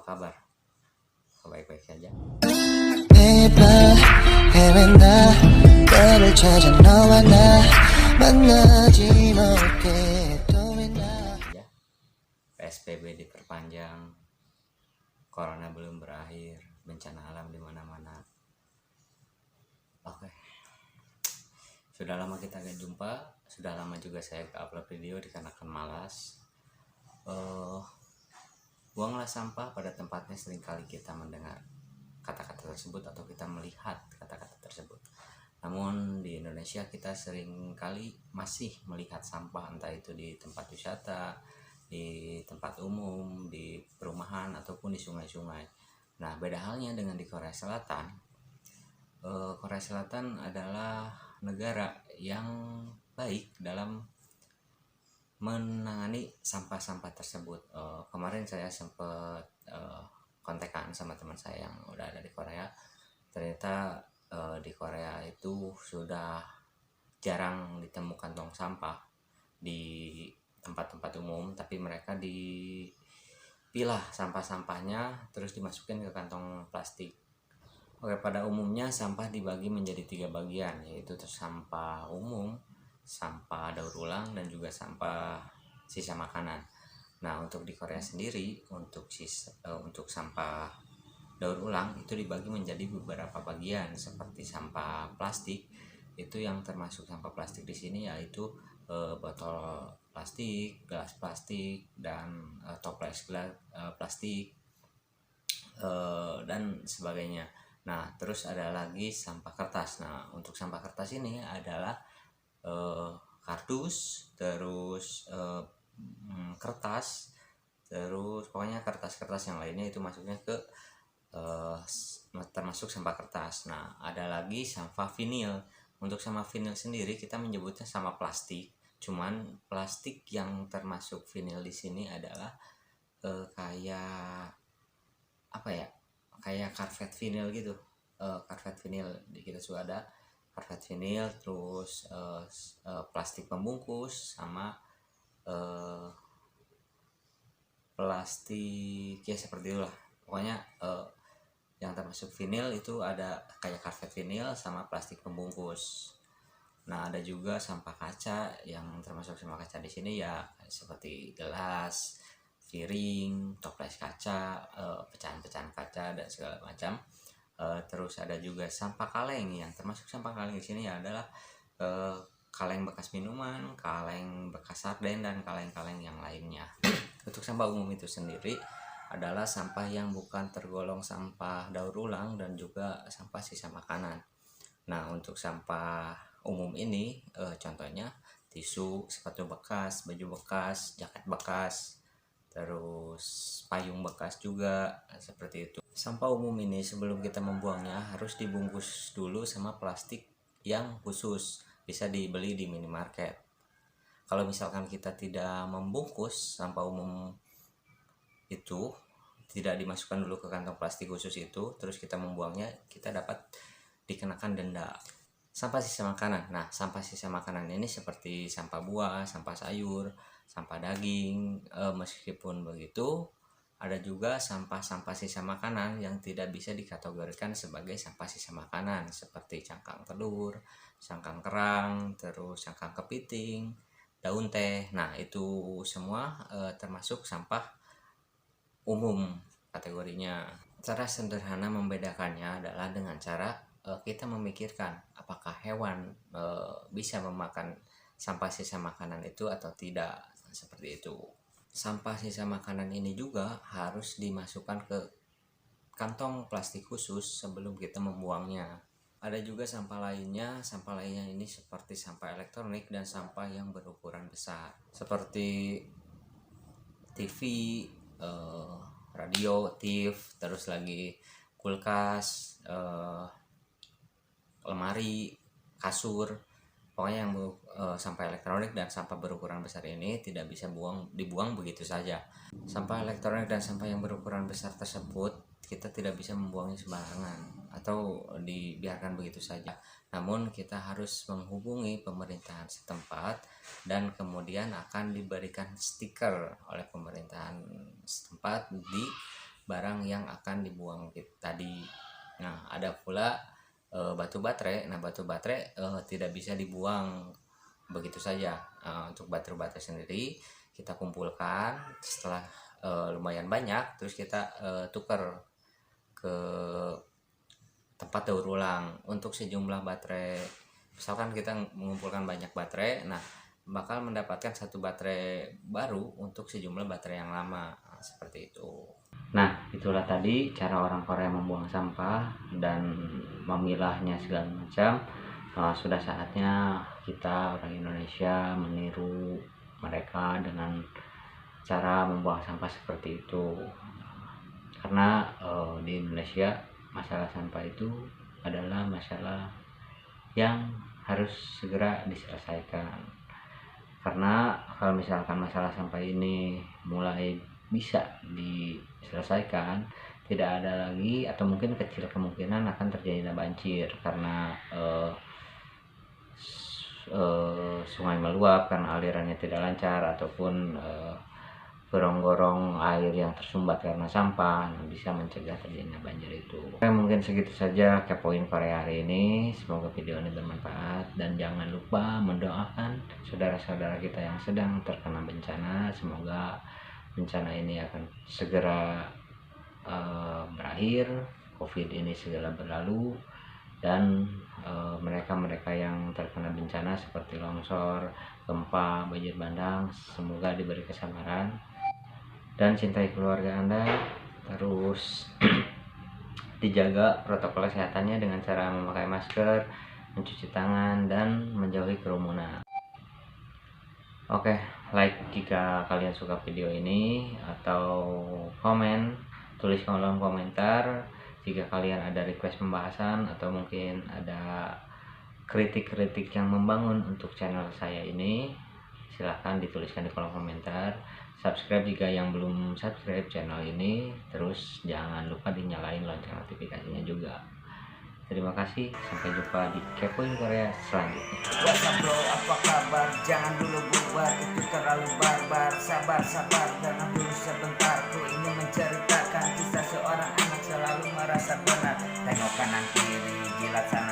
kabar? Baik-baik saja. PSBB diperpanjang, corona belum berakhir, bencana alam di mana-mana. Oke. Sudah lama kita gak jumpa, sudah lama juga saya gak upload video dikarenakan malas. Buanglah sampah pada tempatnya. Seringkali kita mendengar kata-kata tersebut atau kita melihat kata-kata tersebut. Namun di Indonesia kita seringkali masih melihat sampah, entah itu di tempat wisata, di tempat umum, di perumahan, ataupun di sungai-sungai. Nah, beda halnya dengan di Korea Selatan. Korea Selatan adalah negara yang baik dalam menangani sampah-sampah tersebut. Kemarin saya sempat kontekan sama teman saya yang udah ada di Korea. Ternyata di Korea itu sudah jarang ditemukan tong sampah di tempat-tempat umum, tapi mereka dipilah sampah-sampahnya terus dimasukin ke kantong plastik. Oke, pada umumnya sampah dibagi menjadi 3 bagian, yaitu sampah umum, sampah daur ulang, dan juga sampah sisa makanan. Nah, untuk di Korea sendiri, untuk sampah daur ulang itu dibagi menjadi beberapa bagian, seperti sampah plastik. Itu yang termasuk sampah plastik di sini yaitu botol plastik, gelas plastik, dan toples plastik dan sebagainya. Nah, terus ada lagi sampah kertas. Nah, untuk sampah kertas ini adalah kardus, terus kertas, terus pokoknya kertas-kertas yang lainnya itu masuknya ke termasuk sampah kertas. Nah, ada lagi sampah vinil. Untuk sampah vinil sendiri kita menyebutnya sampah plastik. Cuman plastik yang termasuk vinil di sini adalah kayak apa ya? Kayak karpet vinil gitu. Karpet vinil kita sudah ada karpet vinil, terus plastik pembungkus, sama plastik ya seperti itulah. Pokoknya yang termasuk vinil itu ada kayak karpet vinil sama plastik pembungkus. Nah, ada juga sampah kaca. Yang termasuk sampah kaca di sini ya seperti gelas, piring, toples kaca, pecahan-pecahan kaca, dan segala macam. Terus ada juga sampah kaleng. Yang termasuk sampah kaleng di sini ya adalah kaleng bekas minuman, kaleng bekas sarden, dan kaleng-kaleng yang lainnya. Untuk sampah umum itu sendiri adalah sampah yang bukan tergolong sampah daur ulang dan juga sampah sisa makanan. Nah, untuk sampah umum ini contohnya tisu, sepatu bekas, baju bekas, jaket bekas, terus payung bekas juga, seperti itu. Sampah umum ini sebelum kita membuangnya harus dibungkus dulu sama plastik yang khusus, bisa dibeli di minimarket. Kalau misalkan kita tidak membungkus sampah umum itu, tidak dimasukkan dulu ke kantong plastik khusus itu, terus kita membuangnya, kita dapat dikenakan denda. Sampah sisa makanan. Nah, sampah sisa makanan ini seperti sampah buah, sampah sayur, sampah daging. Meskipun begitu, ada juga sampah-sampah sisa makanan yang tidak bisa dikategorikan sebagai sampah sisa makanan, seperti cangkang telur, cangkang kerang, terus cangkang kepiting, daun teh. Nah, itu semua termasuk sampah umum kategorinya. Cara sederhana membedakannya adalah dengan cara kita memikirkan apakah hewan bisa memakan sampah sisa makanan itu atau tidak, seperti itu. Sampah sisa makanan ini juga harus dimasukkan ke kantong plastik khusus sebelum kita membuangnya. Ada juga sampah lainnya ini seperti sampah elektronik dan sampah yang berukuran besar, seperti TV, radio, TV, terus lagi kulkas, lemari, kasur. Pokoknya yang sampah elektronik dan sampah berukuran besar ini tidak bisa dibuang begitu saja. Sampah elektronik dan sampah yang berukuran besar tersebut kita tidak bisa membuangnya sembarangan atau dibiarkan begitu saja. Namun kita harus menghubungi pemerintahan setempat dan kemudian akan diberikan stiker oleh pemerintahan setempat di barang yang akan dibuang tadi. Nah, ada pula batu baterai. Nah, batu baterai tidak bisa dibuang begitu saja. Untuk baterai sendiri kita kumpulkan setelah lumayan banyak, terus kita tukar ke tempat daur ulang. Untuk sejumlah baterai, misalkan kita mengumpulkan banyak baterai, nah bakal mendapatkan satu baterai baru untuk sejumlah baterai yang lama. Nah, seperti itu. Nah, itulah tadi cara orang Korea membuang sampah dan memilahnya segala macam. Sudah saatnya kita orang Indonesia meniru mereka dengan cara membuang sampah seperti itu. Karena di Indonesia masalah sampah itu adalah masalah yang harus segera diselesaikan. Karena kalau misalkan masalah sampah ini mulai bisa diselesaikan, tidak ada lagi atau mungkin kecil kemungkinan akan terjadinya banjir karena sungai meluap karena alirannya tidak lancar, ataupun gorong-gorong air yang tersumbat karena sampah, bisa mencegah terjadinya banjir itu. Oke, mungkin segitu saja kepoin Korea hari ini. Semoga video ini bermanfaat, dan jangan lupa mendoakan saudara-saudara kita yang sedang terkena bencana. Semoga bencana ini akan segera berakhir, COVID ini segera berlalu, dan mereka-mereka yang terkena bencana seperti longsor, gempa, banjir bandang, semoga diberi kesabaran dan cintai keluarga Anda. Terus dijaga protokol kesehatannya dengan cara memakai masker, mencuci tangan, dan menjauhi kerumunan. Oke, like jika kalian suka video ini, atau komen, tulis kolom komentar jika kalian ada request pembahasan atau mungkin ada kritik-kritik yang membangun untuk channel saya ini. Silahkan dituliskan di kolom komentar. Subscribe jika yang belum subscribe channel ini, terus jangan lupa dinyalain lonceng notifikasinya juga. Terima kasih, sampai jumpa di Kepoin Korea selanjutnya. What's up bro, apa kabar? Jangan dulu bubar, itu terlalu barbar. Sabar, tenang dulu sebentar. Ku ingin menceritakan kisah seorang anak selalu merasa benar. Tengok kanan kiri, jilat sana